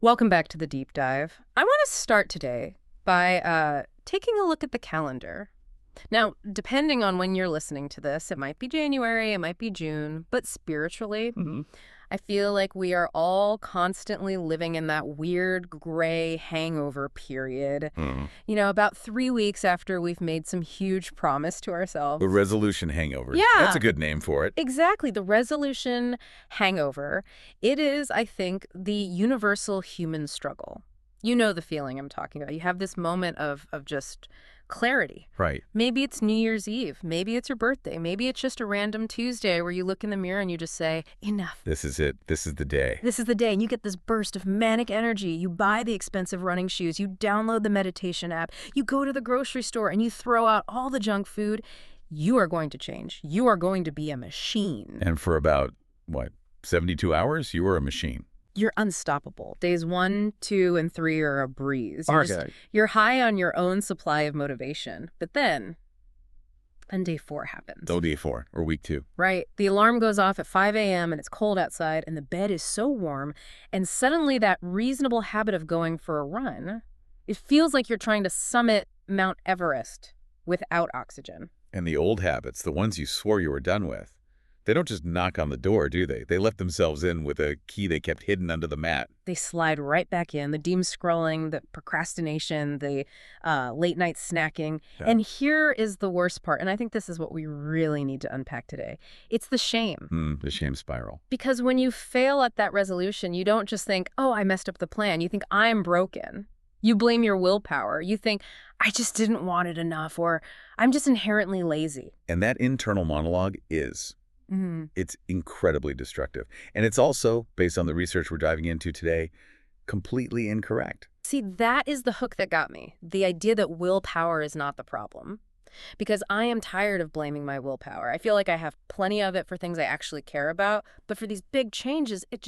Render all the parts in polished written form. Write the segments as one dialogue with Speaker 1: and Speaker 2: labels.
Speaker 1: Welcome back to the deep dive. I want to start today by taking a look at the calendar. Now, depending on when you're listening to this, it might be January, it might be June, but spiritually, I feel like we are all constantly living in that weird gray hangover period.
Speaker 2: Mm.
Speaker 1: About 3 weeks after we've made some huge promise to ourselves.
Speaker 2: The resolution hangover.
Speaker 1: Yeah.
Speaker 2: That's a good name for it.
Speaker 1: Exactly, the resolution hangover. It is, I think, the universal human struggle. You know the feeling I'm talking about. You have this moment of just clarity.
Speaker 2: Right.
Speaker 1: Maybe it's New Year's Eve. Maybe it's your birthday. Maybe it's just a random Tuesday where you look in the mirror and you just say, enough.
Speaker 2: This is it. This is the day.
Speaker 1: This is the day. And you get this burst of manic energy. You buy the expensive running shoes. You download the meditation app. You go to the grocery store and you throw out all the junk food. You are going to change. You are going to be a machine.
Speaker 2: And for about, 72 hours, you were a machine.
Speaker 1: You're unstoppable. Days 1, 2, and 3 are a breeze.
Speaker 2: Okay.
Speaker 1: You're high on your own supply of motivation. But then day 4 happens.
Speaker 2: Oh, day 4 or week 2.
Speaker 1: Right. The alarm goes off at 5 a.m. and it's cold outside and the bed is so warm. And suddenly that reasonable habit of going for a run, it feels like you're trying to summit Mount Everest without oxygen.
Speaker 2: And the old habits, the ones you swore you were done with, they don't just knock on the door, do they? They let themselves in with a key they kept hidden under the mat.
Speaker 1: They slide right back in. The doom scrolling, the procrastination, the late night snacking.
Speaker 2: Yeah.
Speaker 1: And here is the worst part, and I think this is what we really need to unpack today. It's the shame.
Speaker 2: The shame spiral.
Speaker 1: Because when you fail at that resolution, you don't just think, oh, I messed up the plan. You think, I'm broken. You blame your willpower. You think, I just didn't want it enough, or I'm just inherently lazy.
Speaker 2: And that internal monologue is... It's incredibly destructive. And it's also, based on the research we're diving into today, completely incorrect.
Speaker 1: See, that is the hook that got me. The idea that willpower is not the problem. Because I am tired of blaming my willpower. I feel like I have plenty of it for things I actually care about. But for these big changes, it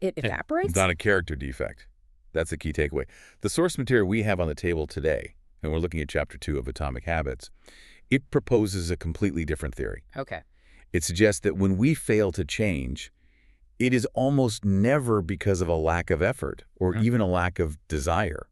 Speaker 1: evaporates.
Speaker 2: It's not a character defect. That's the key takeaway. The source material we have on the table today, and we're looking at Chapter 2 of Atomic Habits, it proposes a completely different theory.
Speaker 1: Okay.
Speaker 2: It suggests that when we fail to change, it is almost never because of a lack of effort or even a lack of desire.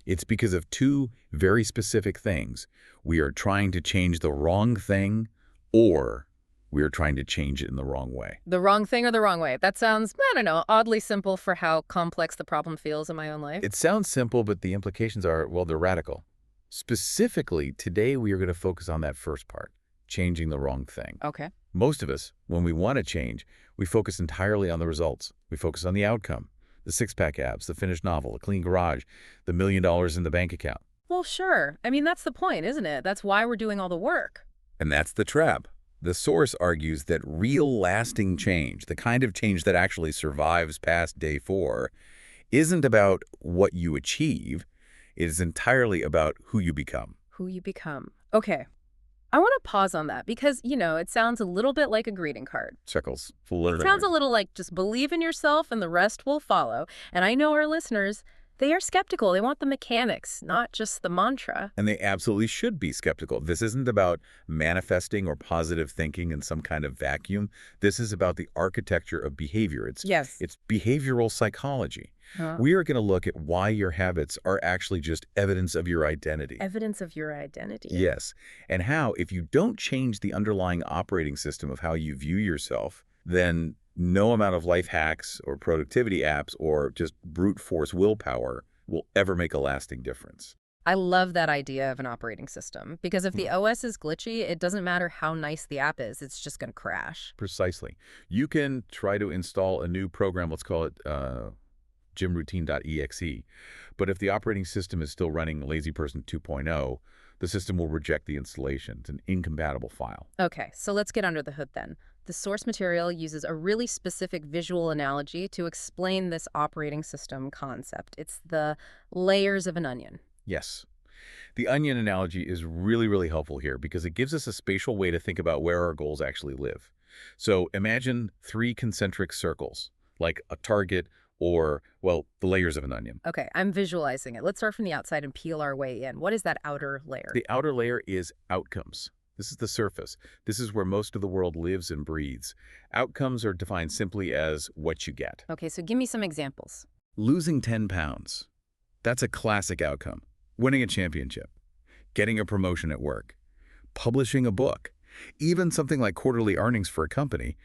Speaker 2: It's because of two very specific things. We are trying to change the wrong thing, or we are trying to change it in the wrong way.
Speaker 1: The wrong thing or the wrong way? That sounds, I don't know, oddly simple for how complex the problem feels in my own life.
Speaker 2: It sounds simple, but the implications are, well, they're radical. Specifically, today we are going to focus on that first part, changing the wrong thing.
Speaker 1: Okay.
Speaker 2: Most of us, when we want to change, we focus entirely on the results. We focus on the outcome, the six-pack abs, the finished novel, a clean garage, the $1 million in the bank account.
Speaker 1: Well, sure. I mean, that's the point, isn't it? That's why we're doing all the work.
Speaker 2: And that's the trap. The source argues that real lasting change, the kind of change that actually survives past day 4, isn't about what you achieve. It is entirely about who you become.
Speaker 1: Who you become. Okay. I want to pause on that because, it sounds a little bit like a greeting card.
Speaker 2: Circles.
Speaker 1: It sounds a little like just believe in yourself and the rest will follow. And I know our listeners, they are skeptical. They want the mechanics, not just the mantra.
Speaker 2: And they absolutely should be skeptical. This isn't about manifesting or positive thinking in some kind of vacuum. This is about the architecture of behavior. It's behavioral psychology. We are going to look at why your habits are actually just evidence of your identity.
Speaker 1: Evidence of your identity.
Speaker 2: Yes. And how, if you don't change the underlying operating system of how you view yourself, then no amount of life hacks or productivity apps or just brute force willpower will ever make a lasting difference.
Speaker 1: I love that idea of an operating system because if the OS is glitchy, it doesn't matter how nice the app is, it's just going to crash.
Speaker 2: Precisely. You can try to install a new program, let's call it gymroutine.exe, but if the operating system is still running LazyPerson 2.0, the system will reject the installation. It's an incompatible file.
Speaker 1: Okay, so let's get under the hood then. The source material uses a really specific visual analogy to explain this operating system concept. It's the layers of an onion.
Speaker 2: Yes. The onion analogy is really, really helpful here because it gives us a spatial way to think about where our goals actually live. So imagine 3 concentric circles, like a target or, well, the layers of an onion.
Speaker 1: Okay, I'm visualizing it. Let's start from the outside and peel our way in. What is that outer layer?
Speaker 2: The outer layer is outcomes. This is the surface. This is where most of the world lives and breathes. Outcomes are defined simply as what you get.
Speaker 1: Okay, so give me some examples.
Speaker 2: Losing 10 pounds. That's a classic outcome. Winning a championship. Getting a promotion at work. Publishing a book. Even something like quarterly earnings for a company.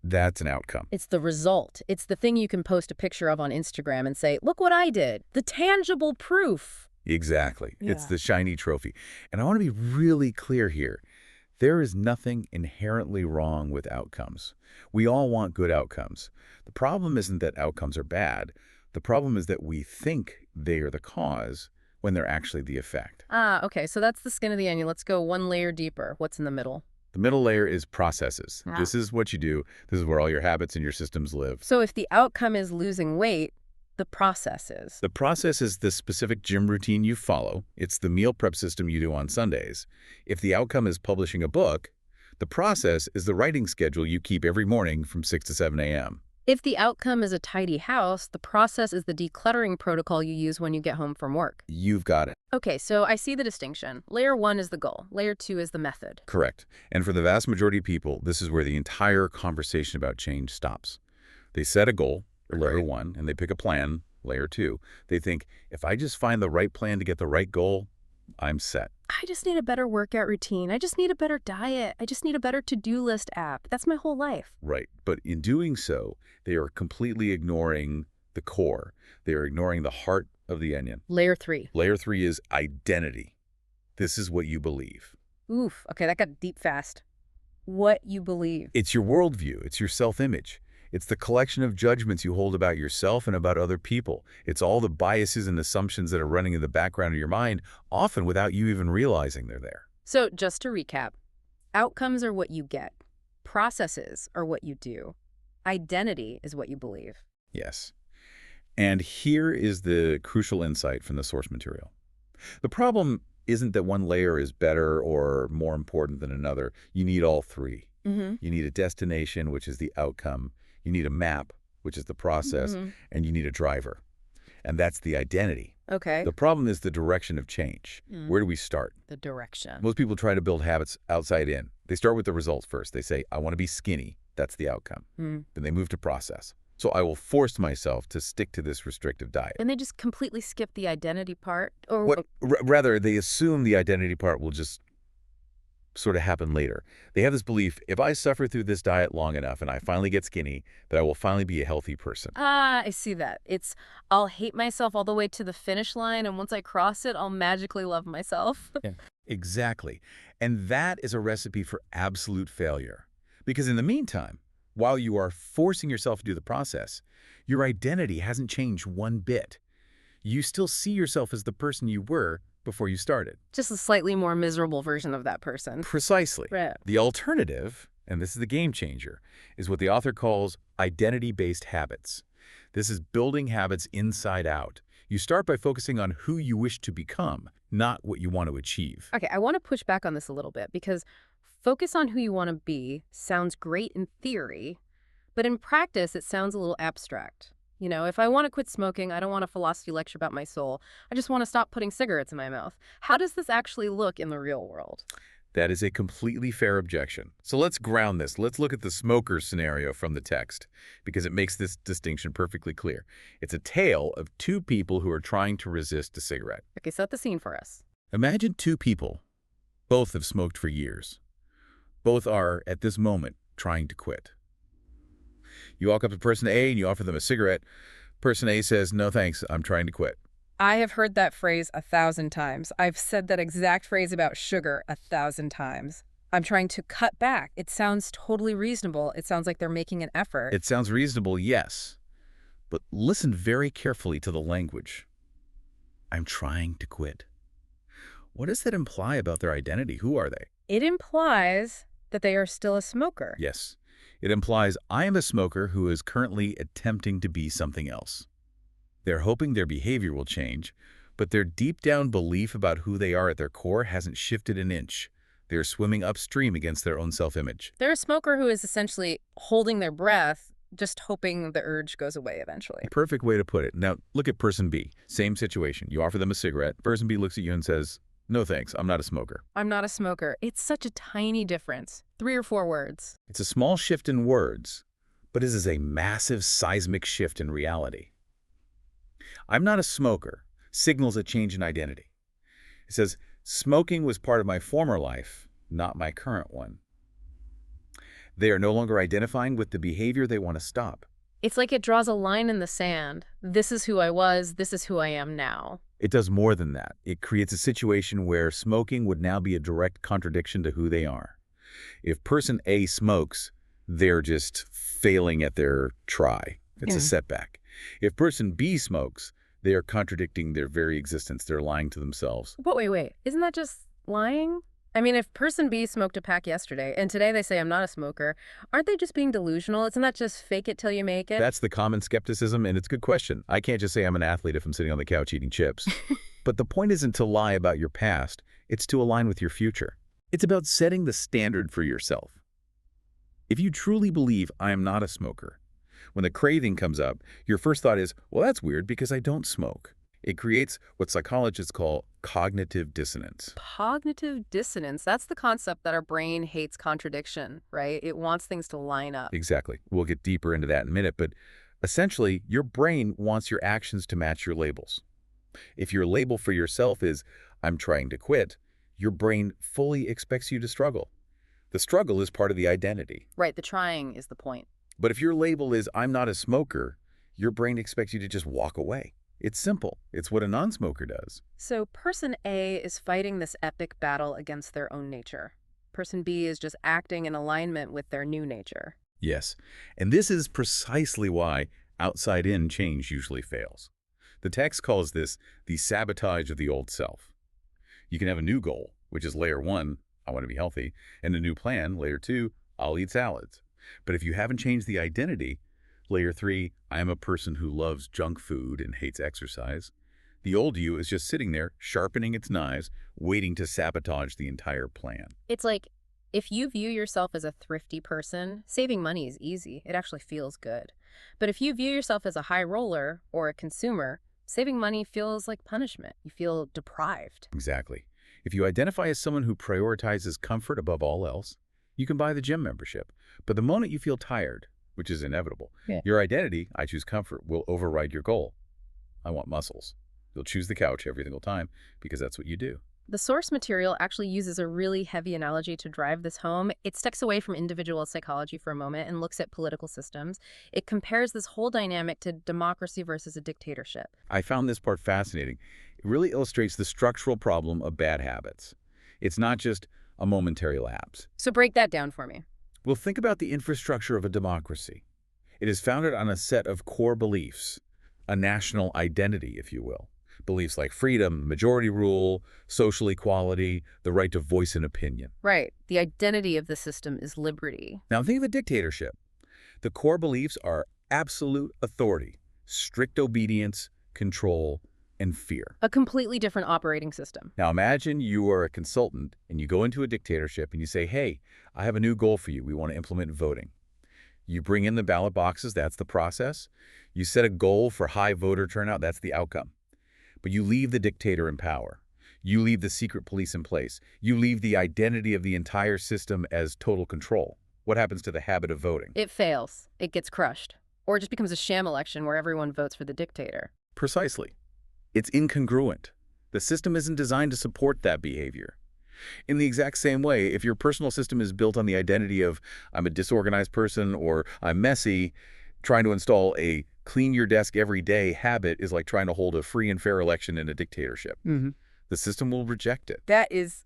Speaker 2: That's an outcome.
Speaker 1: It's the result. It's the thing you can post a picture of on Instagram and say, look what I did. The tangible proof.
Speaker 2: Exactly.
Speaker 1: Yeah.
Speaker 2: It's the shiny trophy. And I want to be really clear here. There is nothing inherently wrong with outcomes. We all want good outcomes. The problem isn't that outcomes are bad. The problem is that we think they are the cause when they're actually the effect.
Speaker 1: Okay, so that's the skin of the onion. Let's go one layer deeper. What's in the middle?
Speaker 2: The middle layer is processes.
Speaker 1: Ah.
Speaker 2: This is what you do. This is where all your habits and your systems live.
Speaker 1: So if the outcome is losing weight, the process is.
Speaker 2: The process is the specific gym routine you follow. It's the meal prep system you do on Sundays. If the outcome is publishing a book, the process is the writing schedule you keep every morning from 6 to 7 a.m.
Speaker 1: If the outcome is a tidy house, the process is the decluttering protocol you use when you get home from work.
Speaker 2: You've got it.
Speaker 1: Okay, so I see the distinction. Layer 1 is the goal. Layer 2 is the method.
Speaker 2: Correct. And for the vast majority of people, this is where the entire conversation about change stops. They set a goal, layer 1, and they pick a plan, layer 2. They think, if I just find the right plan to get the right goal, I'm set.
Speaker 1: I just need a better workout routine. I just need a better diet. I just need a better to-do list app. That's my whole life.
Speaker 2: Right. But in doing so, they are completely ignoring the core. They are ignoring the heart of the onion.
Speaker 1: Layer 3.
Speaker 2: Layer 3 is identity. This is what you believe.
Speaker 1: Oof. Okay, that got deep fast. What you believe.
Speaker 2: It's your worldview. It's your self-image. It's the collection of judgments you hold about yourself and about other people. It's all the biases and assumptions that are running in the background of your mind, often without you even realizing they're there.
Speaker 1: So just to recap, outcomes are what you get. Processes are what you do. Identity is what you believe.
Speaker 2: Yes. And here is the crucial insight from the source material. The problem isn't that one layer is better or more important than another. You need all three. You need a destination, which is the outcome. You need a map, which is the process, and you need a driver. And that's the identity.
Speaker 1: Okay.
Speaker 2: The problem is the direction of change. Where do we start?
Speaker 1: The direction.
Speaker 2: Most people try to build habits outside in. They start with the results first. They say, I want to be skinny. That's the outcome. Then they move to process. So I will force myself to stick to this restrictive diet.
Speaker 1: And they just completely skip the identity part? Or
Speaker 2: Rather, they assume the identity part will just sort of happen later. They have this belief, if I suffer through this diet long enough and I finally get skinny, that I will finally be a healthy person.
Speaker 1: I see that. It's, I'll hate myself all the way to the finish line, and once I cross it, I'll magically love myself.
Speaker 2: Yeah, exactly. And that is a recipe for absolute failure. Because in the meantime, while you are forcing yourself to do the process, your identity hasn't changed one bit. You still see yourself as the person you were before you started.
Speaker 1: Just a slightly more miserable version of that person.
Speaker 2: Precisely.
Speaker 1: Right.
Speaker 2: The alternative, and this is the game changer, is what the author calls identity-based habits. This is building habits inside out. You start by focusing on who you wish to become, not what you want to achieve.
Speaker 1: Okay, I want to push back on this a little bit because focus on who you want to be sounds great in theory, but in practice it sounds a little abstract. You know, if I want to quit smoking, I don't want a philosophy lecture about my soul. I just want to stop putting cigarettes in my mouth. How does this actually look in the real world?
Speaker 2: That is a completely fair objection. So let's ground this. Let's look at the smoker scenario from the text, because it makes this distinction perfectly clear. It's a tale of two people who are trying to resist a cigarette.
Speaker 1: Okay, set the scene for us.
Speaker 2: Imagine two people. Both have smoked for years. Both are, at this moment, trying to quit. You walk up to person A and you offer them a cigarette. Person A says, no thanks, I'm trying to quit.
Speaker 1: I have heard that phrase 1,000 times. I've said that exact phrase about sugar 1,000 times. I'm trying to cut back. It sounds totally reasonable. It sounds like they're making an effort.
Speaker 2: It sounds reasonable, yes. But listen very carefully to the language. I'm trying to quit. What does that imply about their identity? Who are they?
Speaker 1: It implies that they are still a smoker.
Speaker 2: Yes. It implies I am a smoker who is currently attempting to be something else. They're hoping their behavior will change, but their deep down belief about who they are at their core hasn't shifted an inch. They're swimming upstream against their own self-image.
Speaker 1: They're a smoker who is essentially holding their breath, just hoping the urge goes away eventually.
Speaker 2: Perfect way to put it. Now, look at person B. Same situation. You offer them a cigarette. Person B looks at you and says, no thanks, I'm not a smoker.
Speaker 1: I'm not a smoker. It's such a tiny difference. 3 or 4 words.
Speaker 2: It's a small shift in words, but it is a massive seismic shift in reality. I'm not a smoker signals a change in identity. It says, smoking was part of my former life, not my current one. They are no longer identifying with the behavior they want to stop.
Speaker 1: It's like it draws a line in the sand. This is who I was, this is who I am now.
Speaker 2: It does more than that. It creates a situation where smoking would now be a direct contradiction to who they are. If person A smokes, they're just failing at their try. It's a setback. If person B smokes, they are contradicting their very existence. They're lying to themselves.
Speaker 1: But wait. Isn't that just lying? I mean, if person B smoked a pack yesterday, and today they say I'm not a smoker, aren't they just being delusional? Isn't that just fake it till you make it?
Speaker 2: That's the common skepticism, and it's a good question. I can't just say I'm an athlete if I'm sitting on the couch eating chips. But the point isn't to lie about your past. It's to align with your future. It's about setting the standard for yourself. If you truly believe I am not a smoker, when the craving comes up, your first thought is, well, that's weird because I don't smoke. It creates what psychologists call cognitive dissonance.
Speaker 1: Cognitive dissonance, that's the concept that our brain hates contradiction, right? It wants things to line up.
Speaker 2: Exactly. We'll get deeper into that in a minute, but essentially, your brain wants your actions to match your labels. If your label for yourself is, I'm trying to quit, your brain fully expects you to struggle. The struggle is part of the identity.
Speaker 1: Right, the trying is the point.
Speaker 2: But if your label is, I'm not a smoker, your brain expects you to just walk away. It's simple. It's what a non-smoker does.
Speaker 1: So person A is fighting this epic battle against their own nature. Person B is just acting in alignment with their new nature.
Speaker 2: Yes, and this is precisely why outside-in change usually fails. The text calls this the sabotage of the old self. You can have a new goal, which is layer 1, I want to be healthy, and a new plan, layer 2, I'll eat salads. But if you haven't changed the identity, layer 3, I am a person who loves junk food and hates exercise, the old you is just sitting there, sharpening its knives, waiting to sabotage the entire plan.
Speaker 1: It's like, if you view yourself as a thrifty person, saving money is easy. It actually feels good. But if you view yourself as a high roller or a consumer, saving money feels like punishment. You feel deprived.
Speaker 2: Exactly. If you identify as someone who prioritizes comfort above all else, you can buy the gym membership. But the moment you feel tired, which is inevitable, your identity, I choose comfort, will override your goal. I want muscles. You'll choose the couch every single time because that's what you do.
Speaker 1: The source material actually uses a really heavy analogy to drive this home. It steps away from individual psychology for a moment and looks at political systems. It compares this whole dynamic to democracy versus a dictatorship.
Speaker 2: I found this part fascinating. It really illustrates the structural problem of bad habits. It's not just a momentary lapse.
Speaker 1: So break that down for me.
Speaker 2: Well, think about the infrastructure of a democracy. It is founded on a set of core beliefs, a national identity, if you will. Beliefs like freedom, majority rule, social equality, the right to voice an opinion.
Speaker 1: Right. The identity of the system is liberty.
Speaker 2: Now think of a dictatorship. The core beliefs are absolute authority, strict obedience, control, and fear.
Speaker 1: A completely different operating system.
Speaker 2: Now imagine you are a consultant and you go into a dictatorship and you say, hey, I have a new goal for you. We want to implement voting. You bring in the ballot boxes. That's the process. You set a goal for high voter turnout. That's the outcome. But you leave the dictator in power. You leave the secret police in place. You leave the identity of the entire system as total control. What happens to the habit of voting?
Speaker 1: It fails. It gets crushed. Or it just becomes a sham election where everyone votes for the dictator.
Speaker 2: Precisely. It's incongruent. The system isn't designed to support that behavior. In the exact same way, if your personal system is built on the identity of I'm a disorganized person or I'm messy, trying to install a clean your desk every day habit is like trying to hold a free and fair election in a dictatorship. The system will reject it.
Speaker 1: That is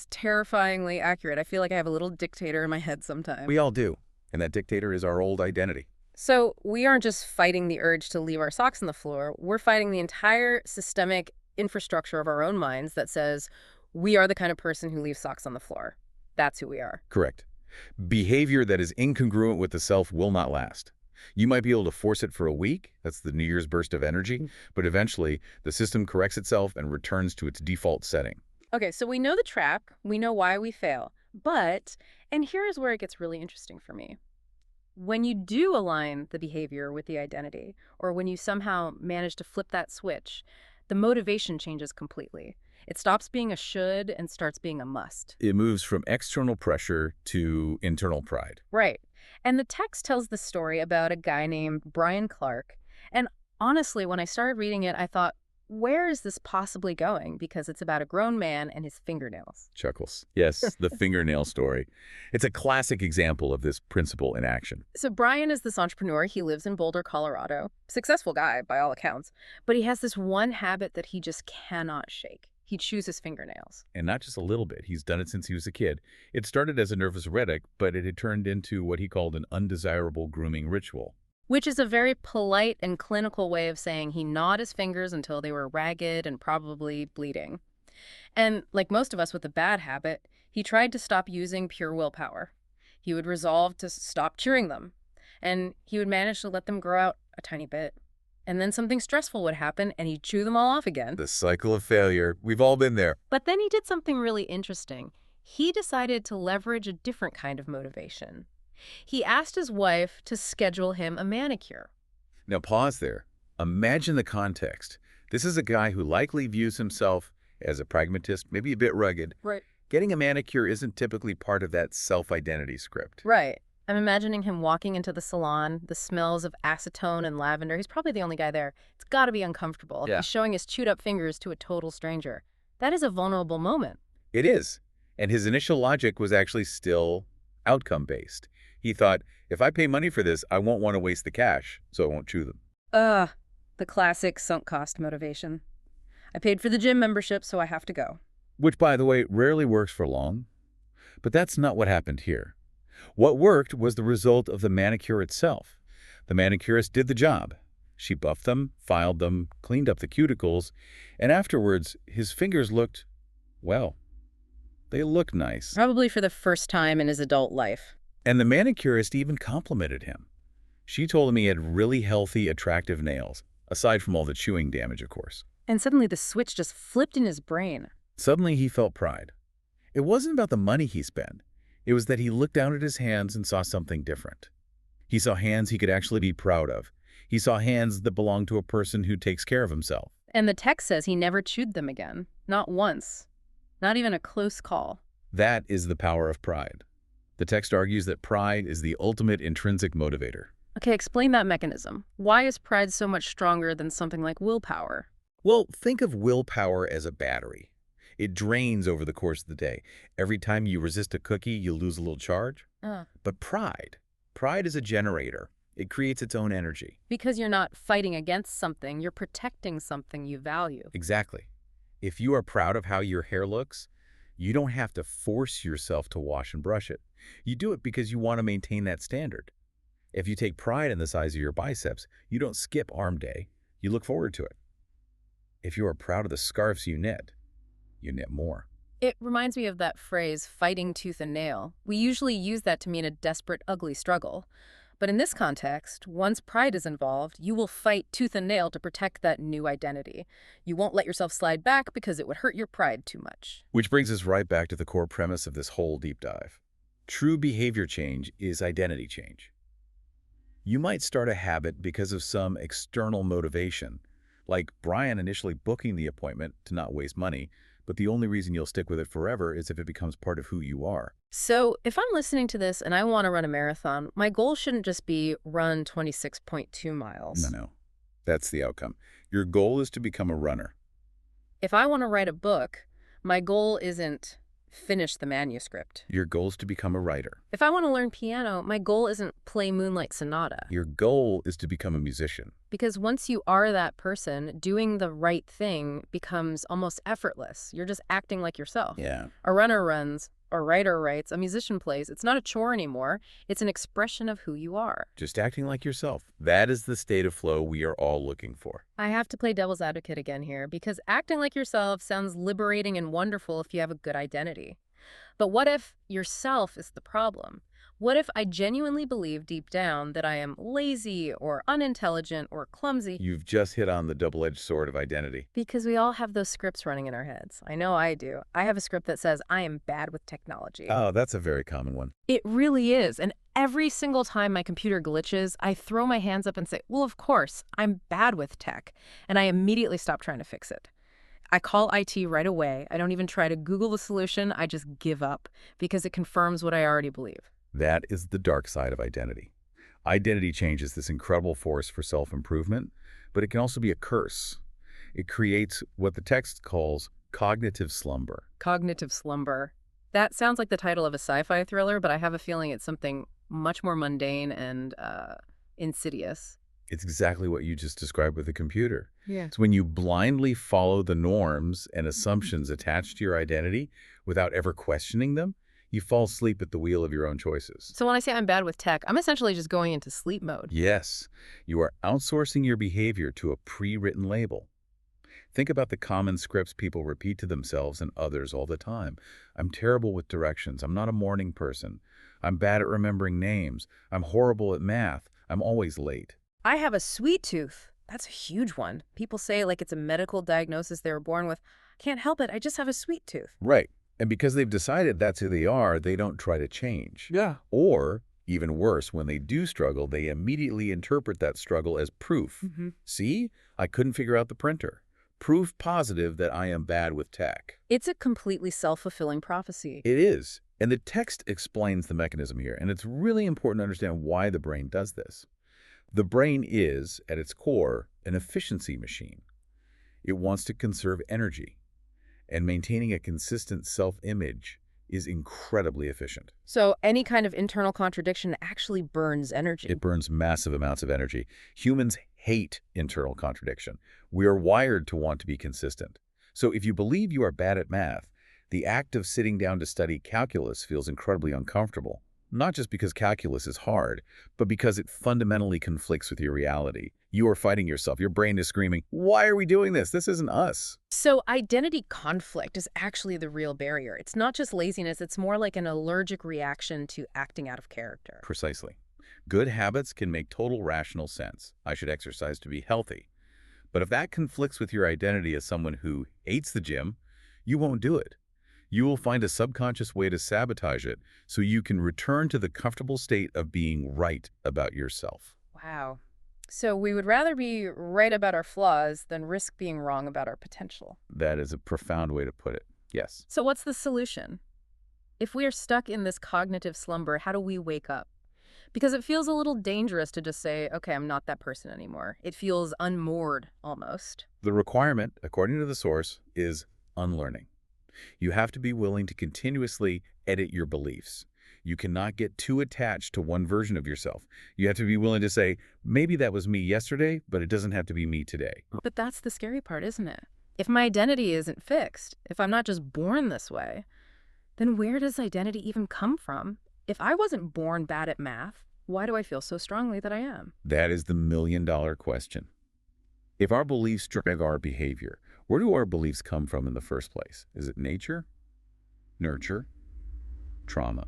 Speaker 1: terrifyingly accurate. I feel like I have a little dictator in my head sometimes.
Speaker 2: We all do. And that dictator is our old identity.
Speaker 1: So we aren't just fighting the urge to leave our socks on the floor. We're fighting the entire systemic infrastructure of our own minds that says we are the kind of person who leaves socks on the floor. That's who we are.
Speaker 2: Correct. Behavior that is incongruent with the self will not last. You might be able to force it for a week. That's the New Year's burst of energy. But eventually, the system corrects itself and returns to its default setting.
Speaker 1: Okay, so we know the trap. We know why we fail. But, and here is where it gets really interesting for me. When you do align the behavior with the identity, or when you somehow manage to flip that switch, the motivation changes completely. It stops being a should and starts being a must.
Speaker 2: It moves from external pressure to internal pride.
Speaker 1: Right. And the text tells the story about a guy named Brian Clark. And honestly, when I started reading it, I thought, where is this possibly going? Because it's about a grown man and his fingernails.
Speaker 2: Chuckles. Yes, the fingernail story. It's a classic example of this principle in action.
Speaker 1: So Brian is this entrepreneur. He lives in Boulder, Colorado. Successful guy, by all accounts. But he has this one habit that he just cannot shake. He chews his fingernails.
Speaker 2: And not just a little bit. He's done it since he was a kid. It started as a nervous rhetoric, but it had turned into what he called an undesirable grooming ritual.
Speaker 1: Which is a very polite and clinical way of saying he gnawed his fingers until they were ragged and probably bleeding. And like most of us with a bad habit, he tried to stop using pure willpower. He would resolve to stop chewing them, and he would manage to let them grow out a tiny bit. And then something stressful would happen, and he'd chew them all off again.
Speaker 2: The cycle of failure. We've all been there.
Speaker 1: But then he did something really interesting. He decided to leverage a different kind of motivation. He asked his wife to schedule him a manicure.
Speaker 2: Now pause there. Imagine the context. This is a guy who likely views himself as a pragmatist, maybe a bit rugged.
Speaker 1: Right.
Speaker 2: Getting a manicure isn't typically part of that self-identity script.
Speaker 1: Right. I'm imagining him walking into the salon, the smells of acetone and lavender. He's probably the only guy there. It's got to be uncomfortable.
Speaker 2: Yeah.
Speaker 1: He's showing his chewed up fingers to a total stranger. That is a vulnerable moment.
Speaker 2: It is. And his initial logic was actually still outcome-based. He thought, if I pay money for this, I won't want to waste the cash, so I won't chew them.
Speaker 1: The classic sunk cost motivation. I paid for the gym membership, so I have to go.
Speaker 2: Which, by the way, rarely works for long. But that's not what happened here. What worked was the result of the manicure itself. The manicurist did the job. She buffed them, filed them, cleaned up the cuticles, and afterwards, his fingers looked, well, they looked nice.
Speaker 1: Probably for the first time in his adult life.
Speaker 2: And the manicurist even complimented him. She told him he had really healthy, attractive nails, aside from all the chewing damage, of course.
Speaker 1: And suddenly the switch just flipped in his brain.
Speaker 2: Suddenly he felt pride. It wasn't about the money he spent. It was that he looked down at his hands and saw something different. He saw hands he could actually be proud of. He saw hands that belonged to a person who takes care of himself.
Speaker 1: And the text says he never chewed them again. Not once. Not even a close call.
Speaker 2: That is the power of pride. The text argues that pride is the ultimate intrinsic motivator.
Speaker 1: Okay, explain that mechanism. Why is pride so much stronger than something like willpower?
Speaker 2: Well, think of willpower as a battery. It drains over the course of the day. Every time you resist a cookie, you lose a little charge. But pride is a generator. It creates its own energy.
Speaker 1: Because you're not fighting against something, you're protecting something you value.
Speaker 2: Exactly. If you are proud of how your hair looks, you don't have to force yourself to wash and brush it. You do it because you want to maintain that standard. If you take pride in the size of your biceps, you don't skip arm day. You look forward to it. If you are proud of the scarves you knit more.
Speaker 1: It reminds me of that phrase, fighting tooth and nail. We usually use that to mean a desperate, ugly struggle. But in this context, once pride is involved, you will fight tooth and nail to protect that new identity. You won't let yourself slide back because it would hurt your pride too much.
Speaker 2: Which brings us right back to the core premise of this whole deep dive. True behavior change is identity change. You might start a habit because of some external motivation, like Brian initially booking the appointment to not waste money, but the only reason you'll stick with it forever is if it becomes part of who you are.
Speaker 1: So if I'm listening to this and I want to run a marathon, my goal shouldn't just be run 26.2 miles.
Speaker 2: No. That's the outcome. Your goal is to become a runner.
Speaker 1: If I want to write a book, my goal isn't finish the manuscript.
Speaker 2: Your goal is to become a writer.
Speaker 1: If I want to learn piano, my goal isn't play Moonlight Sonata.
Speaker 2: Your goal is to become a musician.
Speaker 1: Because once you are that person, doing the right thing becomes almost effortless. You're just acting like yourself.
Speaker 2: Yeah.
Speaker 1: A runner runs, a writer writes, a musician plays. It's not a chore anymore. It's an expression of who you are.
Speaker 2: Just acting like yourself. That is the state of flow we are all looking for.
Speaker 1: I have to play devil's advocate again here, because acting like yourself sounds liberating and wonderful if you have a good identity. But what if yourself is the problem? What if I genuinely believe deep down that I am lazy or unintelligent or clumsy?
Speaker 2: You've just hit on the double-edged sword of identity.
Speaker 1: Because we all have those scripts running in our heads. I know I do. I have a script that says I am bad with technology.
Speaker 2: Oh, that's a very common one.
Speaker 1: It really is. And every single time my computer glitches, I throw my hands up and say, well, of course, I'm bad with tech. And I immediately stop trying to fix it. I call IT right away. I don't even try to Google the solution. I just give up because it confirms what I already believe.
Speaker 2: That is the dark side of identity. Identity change is this incredible force for self-improvement, but it can also be a curse. It creates what the text calls cognitive slumber.
Speaker 1: Cognitive slumber. That sounds like the title of a sci-fi thriller, but I have a feeling it's something much more mundane and insidious.
Speaker 2: It's exactly what you just described with the computer.
Speaker 1: Yeah.
Speaker 2: It's when you blindly follow the norms and assumptions attached to your identity without ever questioning them, you fall asleep at the wheel of your own choices.
Speaker 1: So when I say I'm bad with tech, I'm essentially just going into sleep mode.
Speaker 2: Yes, you are outsourcing your behavior to a pre-written label. Think about the common scripts people repeat to themselves and others all the time. I'm terrible with directions. I'm not a morning person. I'm bad at remembering names. I'm horrible at math. I'm always late.
Speaker 1: I have a sweet tooth. That's a huge one. People say like it's a medical diagnosis they were born with. Can't help it. I just have a sweet tooth.
Speaker 2: Right. And because they've decided that's who they are, they don't try to change.
Speaker 3: Yeah.
Speaker 2: Or, even worse, when they do struggle, they immediately interpret that struggle as proof. See, I couldn't figure out the printer. Proof positive that I am bad with tech.
Speaker 1: It's a completely self-fulfilling prophecy.
Speaker 2: It is. And the text explains the mechanism here. And it's really important to understand why the brain does this. The brain is, at its core, an efficiency machine. It wants to conserve energy. And maintaining a consistent self-image is incredibly efficient.
Speaker 1: So any kind of internal contradiction actually burns energy.
Speaker 2: It burns massive amounts of energy. Humans hate internal contradiction. We are wired to want to be consistent. So if you believe you are bad at math, the act of sitting down to study calculus feels incredibly uncomfortable. Not just because calculus is hard, but because it fundamentally conflicts with your reality. You are fighting yourself. Your brain is screaming, why are we doing this? This isn't us.
Speaker 1: So identity conflict is actually the real barrier. It's not just laziness. It's more like an allergic reaction to acting out of character.
Speaker 2: Precisely. Good habits can make total rational sense. I should exercise to be healthy. But if that conflicts with your identity as someone who hates the gym, you won't do it. You will find a subconscious way to sabotage it so you can return to the comfortable state of being right about yourself.
Speaker 1: Wow. So we would rather be right about our flaws than risk being wrong about our potential.
Speaker 2: That is a profound way to put it. Yes.
Speaker 1: So what's the solution? If we are stuck in this cognitive slumber, how do we wake up? Because it feels a little dangerous to just say, okay, I'm not that person anymore. It feels unmoored almost.
Speaker 2: The requirement, according to the source, is unlearning. You have to be willing to continuously edit your beliefs. You cannot get too attached to one version of yourself. You have to be willing to say, maybe that was me yesterday, but it doesn't have to be me today.
Speaker 1: But that's the scary part, isn't it? If my identity isn't fixed, if I'm not just born this way, then where does identity even come from? If I wasn't born bad at math, why do I feel so strongly that I am?
Speaker 2: That is the million-dollar question. If our beliefs drive our behavior, where do our beliefs come from in the first place? Is it nature, nurture, trauma?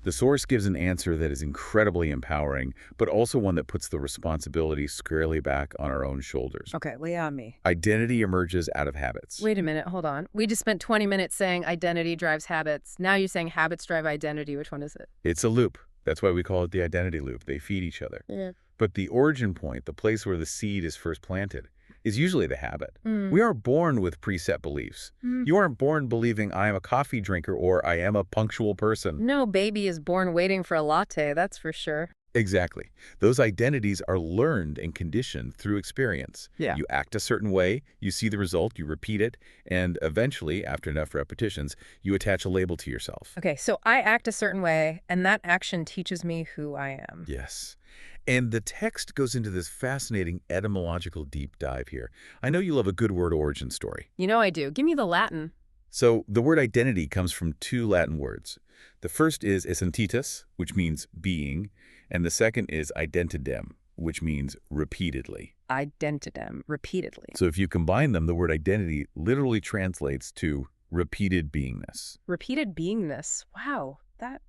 Speaker 2: The source gives an answer that is incredibly empowering, but also one that puts the responsibility squarely back on our own shoulders.
Speaker 1: Okay, lay on me.
Speaker 2: Identity emerges out of habits.
Speaker 1: Wait a minute, hold on. We just spent 20 minutes saying identity drives habits. Now you're saying habits drive identity. Which one is it?
Speaker 2: It's a loop. That's why we call it the identity loop. They feed each other.
Speaker 1: Yeah.
Speaker 2: But the origin point, the place where the seed is first planted, is usually the habit.
Speaker 1: Mm.
Speaker 2: We are born with preset beliefs. You aren't born believing I am a coffee drinker or I am a punctual person.
Speaker 1: No baby is born waiting for a latte, that's for sure.
Speaker 2: Exactly. Those identities are learned and conditioned through experience.
Speaker 3: Yeah.
Speaker 2: You act a certain way, you see the result, you repeat it, and eventually, after enough repetitions, you attach a label to yourself.
Speaker 1: Okay, so I act a certain way, and that action teaches me who I am.
Speaker 2: Yes. And the text goes into this fascinating etymological deep dive here. I know you love a good word origin story.
Speaker 1: You know I do. Give me the Latin.
Speaker 2: So the word identity comes from two Latin words. The first is essentitas, which means being, and the second is identidem, which means repeatedly.
Speaker 1: Identidem, repeatedly.
Speaker 2: So if you combine them, the word identity literally translates to repeated beingness.
Speaker 1: Repeated beingness. Wow, that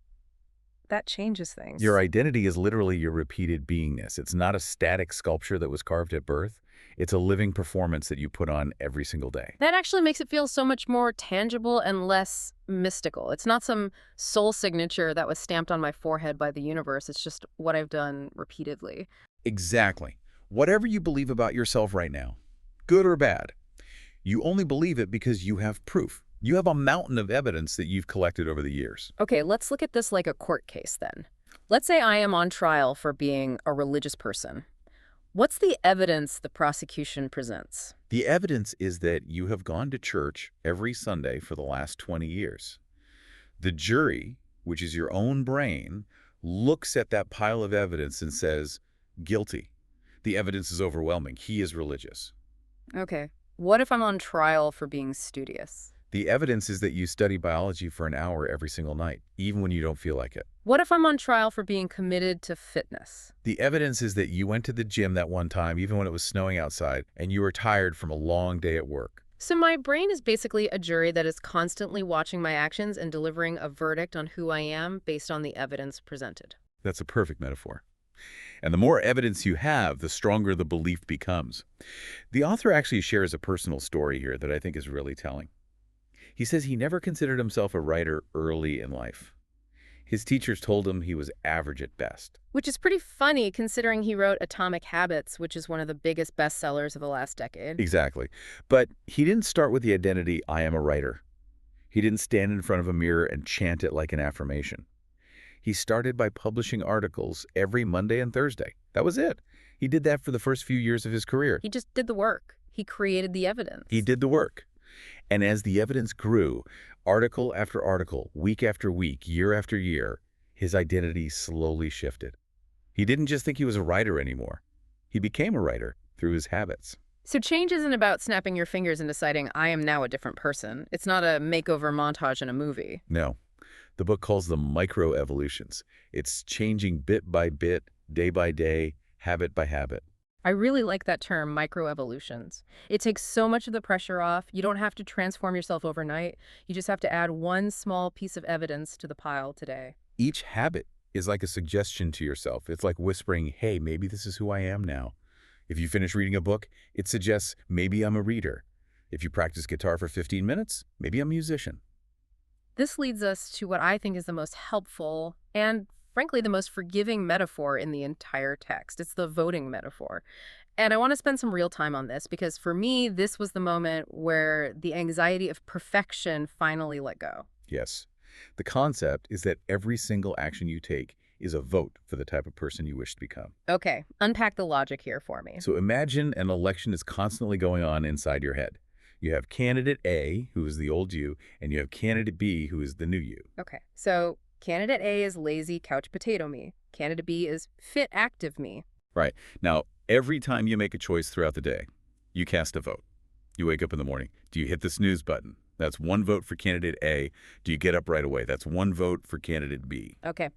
Speaker 1: changes things.
Speaker 2: Your identity is literally your repeated beingness. It's not a static sculpture that was carved at birth. It's a living performance that you put on every single day.
Speaker 1: That actually makes it feel so much more tangible and less mystical. It's not some soul signature that was stamped on my forehead by the universe. It's just what I've done repeatedly.
Speaker 2: Exactly. Whatever you believe about yourself right now, good or bad, you only believe it because you have proof. You have a mountain of evidence that you've collected over the years.
Speaker 1: Okay, let's look at this like a court case then. Let's say I am on trial for being a religious person. What's the evidence the prosecution presents?
Speaker 2: The evidence is that you have gone to church every Sunday for the last 20 years. The jury, which is your own brain, looks at that pile of evidence and says, guilty. The evidence is overwhelming. He is religious.
Speaker 1: Okay, what if I'm on trial for being studious?
Speaker 2: The evidence is that you study biology for an hour every single night, even when you don't feel like it.
Speaker 1: What if I'm on trial for being committed to fitness?
Speaker 2: The evidence is that you went to the gym that one time, even when it was snowing outside, and you were tired from a long day at work.
Speaker 1: So my brain is basically a jury that is constantly watching my actions and delivering a verdict on who I am based on the evidence presented.
Speaker 2: That's a perfect metaphor. And the more evidence you have, the stronger the belief becomes. The author actually shares a personal story here that I think is really telling. He says he never considered himself a writer early in life. His teachers told him he was average at best.
Speaker 1: Which is pretty funny considering he wrote Atomic Habits, which is one of the biggest bestsellers of the last decade.
Speaker 2: Exactly. But he didn't start with the identity, I am a writer. He didn't stand in front of a mirror and chant it like an affirmation. He started by publishing articles every Monday and Thursday. That was it. He did that for the first few years of his career.
Speaker 1: He just did the work. He created the evidence.
Speaker 2: He did the work. And as the evidence grew, article after article, week after week, year after year, his identity slowly shifted. He didn't just think he was a writer anymore. He became a writer through his habits.
Speaker 1: So change isn't about snapping your fingers and deciding, I am now a different person. It's not a makeover montage in a movie.
Speaker 2: No. The book calls them microevolutions. It's changing bit by bit, day by day, habit by habit.
Speaker 1: I really like that term, microevolutions. It takes so much of the pressure off. You don't have to transform yourself overnight. You just have to add one small piece of evidence to the pile today.
Speaker 2: Each habit is like a suggestion to yourself. It's like whispering, hey, maybe this is who I am now. If you finish reading a book, it suggests maybe I'm a reader. If you practice guitar for 15 minutes, maybe I'm a musician.
Speaker 1: This leads us to what I think is the most helpful and, frankly, the most forgiving metaphor in the entire text. It's the voting metaphor. And I want to spend some real time on this because for me, this was the moment where the anxiety of perfection finally let go.
Speaker 2: Yes. The concept is that every single action you take is a vote for the type of person you wish to become.
Speaker 1: Okay, unpack the logic here for me.
Speaker 2: So imagine an election is constantly going on inside your head. You have candidate A, who is the old you, and you have candidate B, who is the new you.
Speaker 1: Okay, so candidate A is lazy couch potato me. Candidate B is fit active me.
Speaker 2: Right. Now, every time you make a choice throughout the day, you cast a vote. You wake up in the morning. Do you hit the snooze button? That's one vote for candidate A. Do you get up right away? That's one vote for candidate B.
Speaker 1: Okay.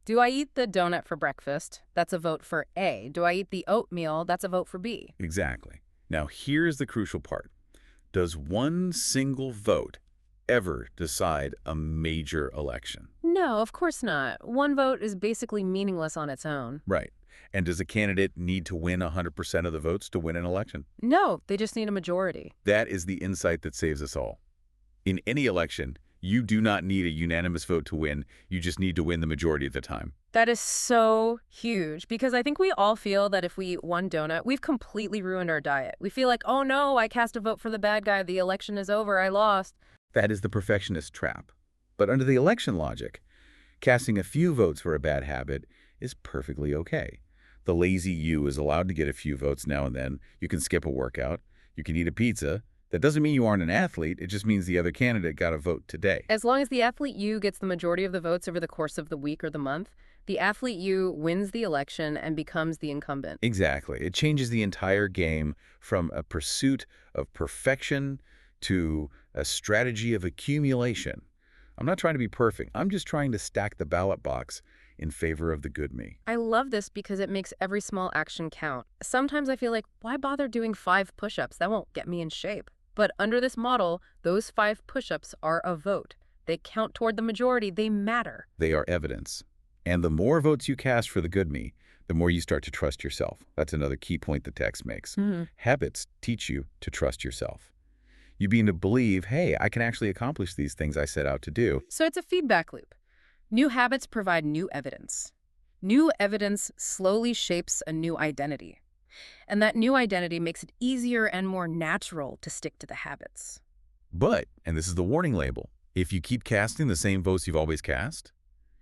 Speaker 1: Do I eat the donut for breakfast? That's a vote for A. Do I eat the oatmeal? That's a vote for B.
Speaker 2: Exactly. Now, here's the crucial part. Does one single vote ever decide a major election?
Speaker 1: No, of course not. One vote is basically meaningless on its own.
Speaker 2: Right. And does a candidate need to win 100% of the votes to win an election?
Speaker 1: No, they just need a majority.
Speaker 2: That is the insight that saves us all. In any election, you do not need a unanimous vote to win. You just need to win the majority of the time.
Speaker 1: That is so huge because I think we all feel that if we eat one donut, we've completely ruined our diet. We feel like, oh no, I cast a vote for the bad guy. The election is over. I lost.
Speaker 2: That is the perfectionist trap. But under the election logic, casting a few votes for a bad habit is perfectly okay. The lazy you is allowed to get a few votes now and then. You can skip a workout. You can eat a pizza. That doesn't mean you aren't an athlete. It just means the other candidate got a vote today.
Speaker 1: As long as the athlete you gets the majority of the votes over the course of the week or the month, the athlete you wins the election and becomes the incumbent.
Speaker 2: Exactly. It changes the entire game from a pursuit of perfection to a strategy of accumulation. I'm not trying to be perfect. I'm just trying to stack the ballot box in favor of the good me.
Speaker 1: I love this because it makes every small action count. Sometimes I feel like, why bother doing 5 push-ups? That won't get me in shape. But under this model, those 5 push-ups are a vote. They count toward the majority. They matter.
Speaker 2: They are evidence. And the more votes you cast for the good me, the more you start to trust yourself. That's another key point the text makes. Habits teach you to trust yourself. You begin to believe, hey, I can actually accomplish these things I set out to do.
Speaker 1: So it's a feedback loop. New habits provide new evidence. New evidence slowly shapes a new identity. And that new identity makes it easier and more natural to stick to the habits.
Speaker 2: But, and this is the warning label, if you keep casting the same votes you've always cast,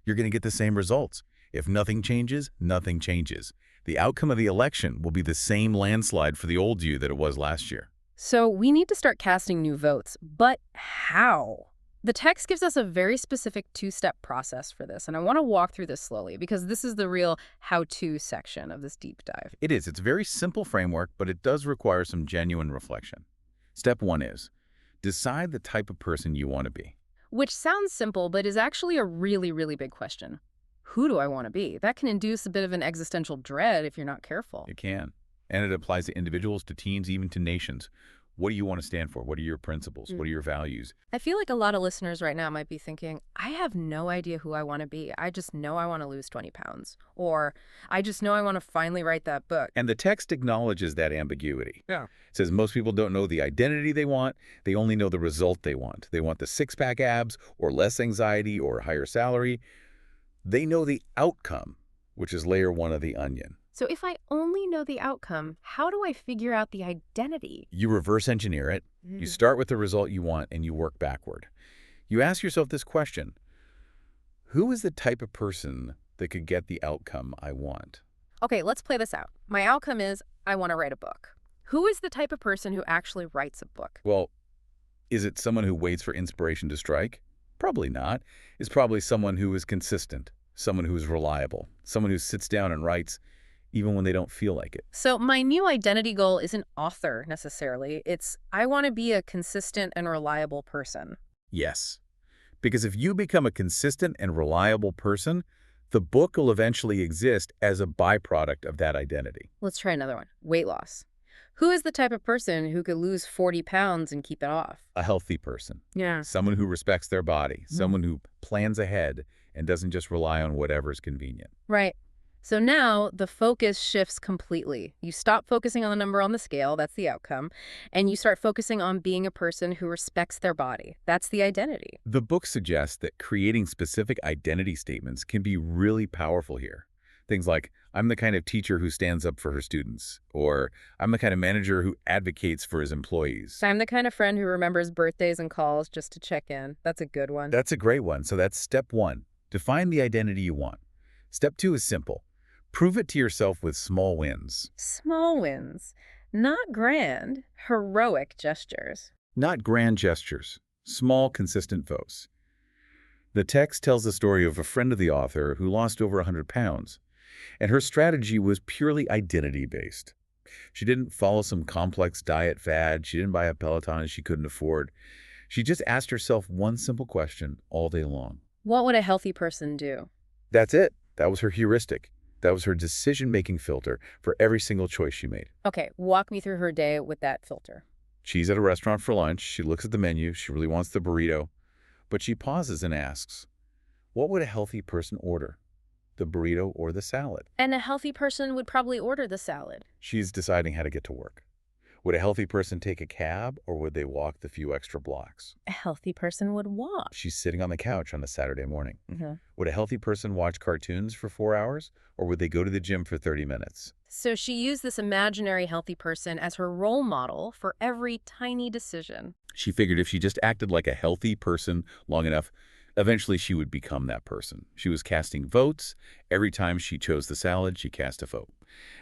Speaker 2: you're going to get the same results. If nothing changes, nothing changes. The outcome of the election will be the same landslide for the old you that it was last year.
Speaker 1: So we need to start casting new votes, but how? The text gives us a very specific two-step process for this, and I want to walk through this slowly because this is the real how-to section of this deep dive.
Speaker 2: It is. It's a very simple framework, but it does require some genuine reflection. Step 1 is, decide the type of person you want to be.
Speaker 1: Which sounds simple, but is actually a really, really big question. Who do I want to be? That can induce a bit of an existential dread if you're not careful.
Speaker 2: It can. And it applies to individuals, to teams, even to nations. What do you want to stand for? What are your principles? What are your values?
Speaker 1: I feel like a lot of listeners right now might be thinking, I have no idea who I want to be. I just know I want to lose 20 pounds. Or I just know I want to finally write that book.
Speaker 2: And the text acknowledges that ambiguity.
Speaker 3: Yeah.
Speaker 2: It says most people don't know the identity they want. They only know the result they want. They want the six-pack abs or less anxiety or a higher salary. They know the outcome, which is layer 1 of the onion.
Speaker 1: So if I only know the outcome, how do I figure out the identity?
Speaker 2: You reverse engineer it. You start with the result you want and you work backward. You ask yourself this question: who is the type of person that could get the outcome I want?
Speaker 1: Okay, let's play this out. My outcome is I want to write a book. Who is the type of person who actually writes a book?
Speaker 2: Well, is it someone who waits for inspiration to strike? Probably not. It's probably someone who is consistent, someone who is reliable, someone who sits down and writes even when they don't feel like it.
Speaker 1: So my new identity goal isn't author necessarily. It's I want to be a consistent and reliable person.
Speaker 2: Yes. Because if you become a consistent and reliable person, the book will eventually exist as a byproduct of that identity.
Speaker 1: Let's try another one. Weight loss. Who is the type of person who could lose 40 pounds and keep it off?
Speaker 2: A healthy person.
Speaker 1: Yeah.
Speaker 2: Someone who respects their body. Someone who plans ahead and doesn't just rely on whatever's convenient.
Speaker 1: Right. So now the focus shifts completely. You stop focusing on the number on the scale, that's the outcome, and you start focusing on being a person who respects their body. That's the identity.
Speaker 2: The book suggests that creating specific identity statements can be really powerful here. Things like, I'm the kind of teacher who stands up for her students, or I'm the kind of manager who advocates for his employees.
Speaker 1: I'm the kind of friend who remembers birthdays and calls just to check in. That's a good one.
Speaker 2: That's a great one. So that's step 1. Define the identity you want. Step 2 is simple. Prove it to yourself with small wins.
Speaker 1: Small wins. Not grand, heroic gestures.
Speaker 2: Not grand gestures. Small, consistent votes. The text tells the story of a friend of the author who lost over 100 pounds, and her strategy was purely identity-based. She didn't follow some complex diet fad. She didn't buy a Peloton she couldn't afford. She just asked herself one simple question all day long.
Speaker 1: What would a healthy person do?
Speaker 2: That's it. That was her heuristic. That was her decision-making filter for every single choice she made.
Speaker 1: Okay, walk me through her day with that filter.
Speaker 2: She's at a restaurant for lunch. She looks at the menu. She really wants the burrito. But she pauses and asks, what would a healthy person order? The burrito or the salad?
Speaker 1: And a healthy person would probably order the salad.
Speaker 2: She's deciding how to get to work. Would a healthy person take a cab or would they walk the few extra blocks?
Speaker 1: A healthy person would walk.
Speaker 2: She's sitting on the couch on a Saturday morning.
Speaker 1: Mm-hmm.
Speaker 2: Would a healthy person watch cartoons for 4 hours or would they go to the gym for 30 minutes?
Speaker 1: So she used this imaginary healthy person as her role model for every tiny decision.
Speaker 2: She figured if she just acted like a healthy person long enough, eventually she would become that person. She was casting votes. Every time she chose the salad, she cast a vote.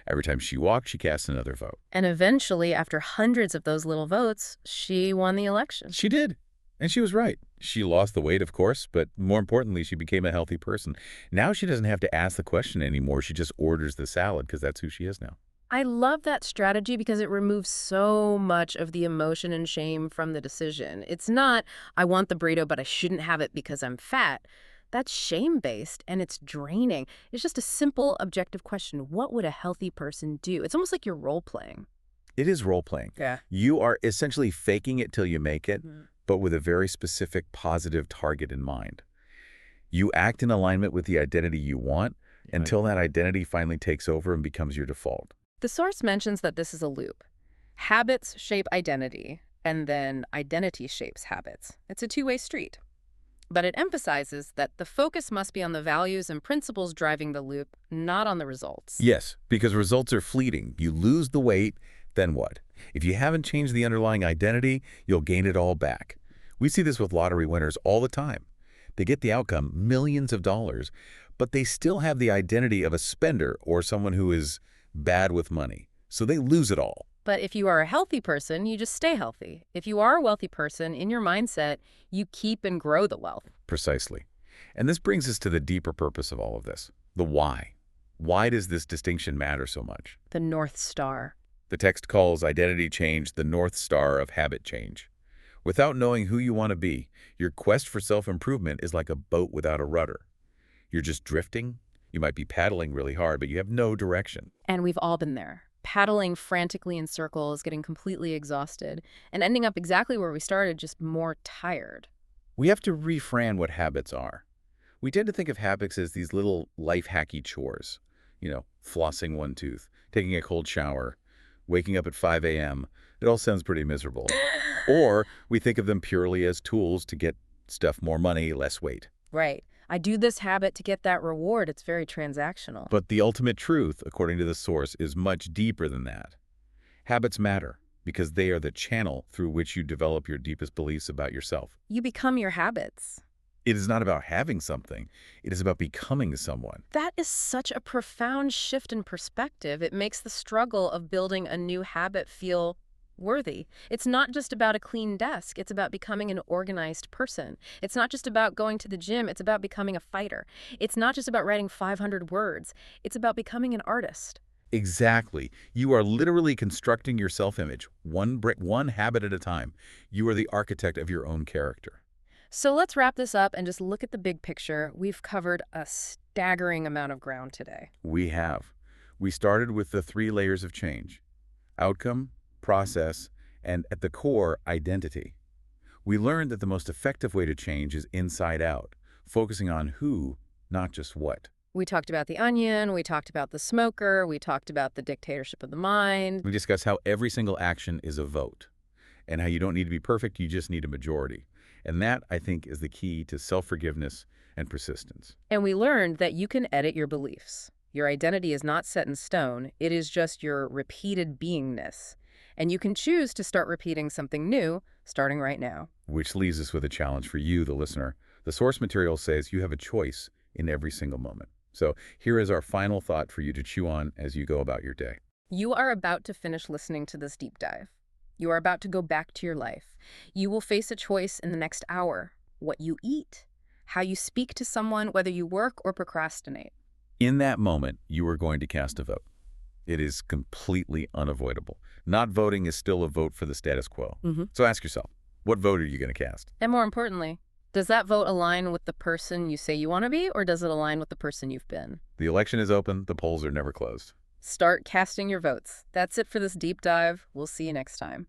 Speaker 2: Every time she walked, she cast another vote.
Speaker 1: And eventually, after hundreds of those little votes, she won the election.
Speaker 2: She did. And she was right. She lost the weight, of course, but more importantly, she became a healthy person. Now she doesn't have to ask the question anymore. She just orders the salad because that's who she is now.
Speaker 1: I love that strategy because it removes so much of the emotion and shame from the decision. It's not, I want the burrito, but I shouldn't have it because I'm fat. That's shame-based, and it's draining. It's just a simple, objective question. What would a healthy person do? It's almost like you're role-playing.
Speaker 2: It is role-playing.
Speaker 1: Yeah.
Speaker 2: You are essentially faking it till you make it, but with a very specific positive target in mind. You act in alignment with the identity you want until that identity finally takes over and becomes your default.
Speaker 1: The source mentions that this is a loop. Habits shape identity, and then identity shapes habits. It's a two-way street. But it emphasizes that the focus must be on the values and principles driving the loop, not on the results.
Speaker 2: Yes, because results are fleeting. You lose the weight, then what? If you haven't changed the underlying identity, you'll gain it all back. We see this with lottery winners all the time. They get the outcome, millions of dollars, but they still have the identity of a spender or someone who is bad with money. So they lose it all.
Speaker 1: But if you are a healthy person, you just stay healthy. If you are a wealthy person, in your mindset, you keep and grow the wealth.
Speaker 2: Precisely. And this brings us to the deeper purpose of all of this, the why. Why does this distinction matter so much?
Speaker 1: The North Star.
Speaker 2: The text calls identity change the North Star of habit change. Without knowing who you want to be, your quest for self-improvement is like a boat without a rudder. You're just drifting. You might be paddling really hard, but you have no direction.
Speaker 1: And we've all been there, paddling frantically in circles, getting completely exhausted, and ending up exactly where we started, just more tired.
Speaker 2: We have to reframe what habits are. We tend to think of habits as these little life-hacky chores. Flossing one tooth, taking a cold shower, waking up at 5 a.m. It all sounds pretty miserable. Or we think of them purely as tools to get stuff more money, less weight.
Speaker 1: Right. I do this habit to get that reward. It's very transactional.
Speaker 2: But the ultimate truth, according to the source, is much deeper than that. Habits matter because they are the channel through which you develop your deepest beliefs about yourself.
Speaker 1: You become your habits.
Speaker 2: It is not about having something. It is about becoming someone.
Speaker 1: That is such a profound shift in perspective. It makes the struggle of building a new habit feel worthy. It's not just about a clean desk. It's about becoming an organized person. It's not just about going to the gym. It's about becoming a fighter. It's not just about writing 500 words. It's about becoming an artist.
Speaker 2: Exactly. You are literally constructing your self-image, one habit at a time. You are the architect of your own character.
Speaker 1: So let's wrap this up and just look at the big picture. We've covered a staggering amount of ground today.
Speaker 2: We have. We started with the 3 layers of change: outcome, process, and at the core, identity. We learned that the most effective way to change is inside out, focusing on who, not just what.
Speaker 1: We talked about the onion, we talked about the smoker, we talked about the dictatorship of the mind.
Speaker 2: We discussed how every single action is a vote, and how you don't need to be perfect, you just need a majority. And that, I think, is the key to self-forgiveness and persistence.
Speaker 1: And we learned that you can edit your beliefs. Your identity is not set in stone. It is just your repeated beingness. And you can choose to start repeating something new, starting right now.
Speaker 2: Which leaves us with a challenge for you, the listener. The source material says you have a choice in every single moment. So here is our final thought for you to chew on as you go about your day.
Speaker 1: You are about to finish listening to this deep dive. You are about to go back to your life. You will face a choice in the next hour: what you eat, how you speak to someone, whether you work or procrastinate.
Speaker 2: In that moment, you are going to cast a vote. It is completely unavoidable. Not voting is still a vote for the status quo. So ask yourself, what vote are you going to cast?
Speaker 1: And more importantly, does that vote align with the person you say you want to be, or does it align with the person you've been?
Speaker 2: The election is open. The polls are never closed.
Speaker 1: Start casting your votes. That's it for this deep dive. We'll see you next time.